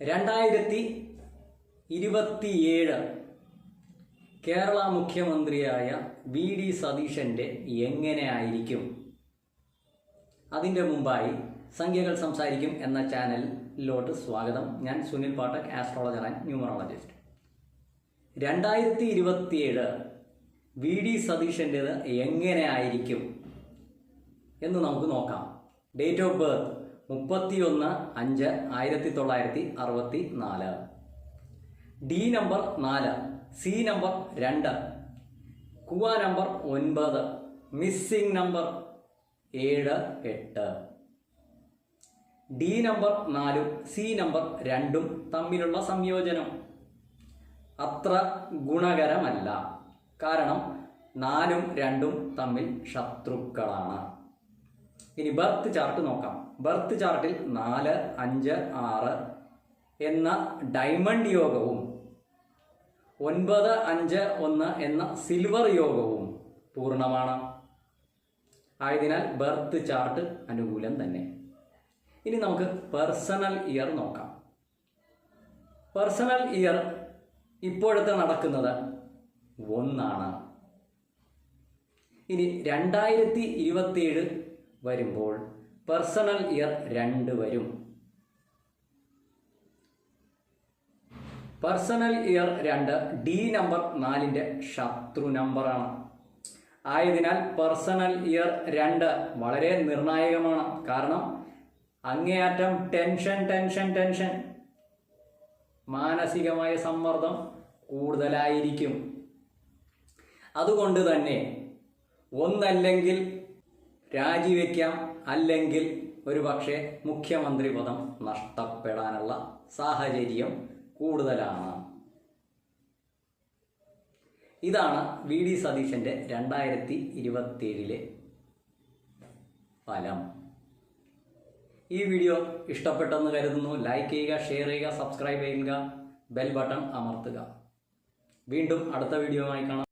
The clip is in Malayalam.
2027 കേരള മുഖ്യമന്ത്രിയായ വി.ഡി. സതീശൻ്റെ എങ്ങനെ ആയിരിക്കും? അതിൻ്റെ മുമ്പായി സംഖ്യകൾ സംസാരിക്കും എന്ന ചാനലിലോട്ട് സ്വാഗതം. ഞാൻ Sunil Pathak, astrologer and numerologist. 2027 VD. സതീശൻ്റേത് എങ്ങനെ ആയിരിക്കും എന്ന് നമുക്ക് നോക്കാം. Date of birth 31/5/1964. D number 4, C number 2, kua number 9, missing number 7, 8. D number 4ഉം സി നമ്പർ 2ഉം തമ്മിലുള്ള സംയോജനം അത്ര ഗുണകരമല്ല. കാരണം 4ഉം 2ഉം തമ്മിൽ ശത്രുക്കളാണ്. ഇനി ബർത്ത് ചാർട്ട് നോക്കാം. ബർത്ത് ചാർട്ടിൽ 4, 5, 6 എന്ന ഡയമണ്ട് യോഗവും 9, 5, 1 എന്ന സിൽവർ യോഗവും പൂർണ്ണമാണ്. ആയതിനാൽ ബർത്ത് ചാർട്ട് അനുകൂലം തന്നെ. ഇനി നമുക്ക് പേഴ്സണൽ ഇയർ നോക്കാം. പേഴ്സണൽ ഇയർ ഇപ്പോഴത്തെ നടക്കുന്നത് 1 ഇനി 2027 വരുമ്പോൾ പേഴ്സണൽ ഇയർ 2 വരും. പേഴ്സണൽ ഇയർ 2 ഡി നമ്പർ 4ൻ്റെ ശത്രു നമ്പറാണ്. ആയതിനാൽ പേഴ്സണൽ ഇയർ 2 വളരെ നിർണായകമാണ്. കാരണം അങ്ങേയറ്റം ടെൻഷൻ, മാനസികമായ സമ്മർദ്ദം കൂടുതലായിരിക്കും. അതുകൊണ്ട് തന്നെ ഒന്നല്ലെങ്കിൽ രാജിവെക്കാം, അല്ലെങ്കിൽ ഒരുപക്ഷെ മുഖ്യമന്ത്രി പദം നഷ്ടപ്പെടാനുള്ള സാഹചര്യം കൂടുതലാണ്. ഇതാണ് വി.ഡി. സതീശൻ്റെ 2027 ഫലം. ഈ വീഡിയോ ഇഷ്ടപ്പെട്ടെന്ന് കരുതുന്നു. ലൈക്ക് ചെയ്യുക, ഷെയർ ചെയ്യുക, സബ്സ്ക്രൈബ് ചെയ്യുക, ബെൽ ബട്ടൺ അമർത്തുക. വീണ്ടും അടുത്ത വീഡിയോയുമായി കാണാം.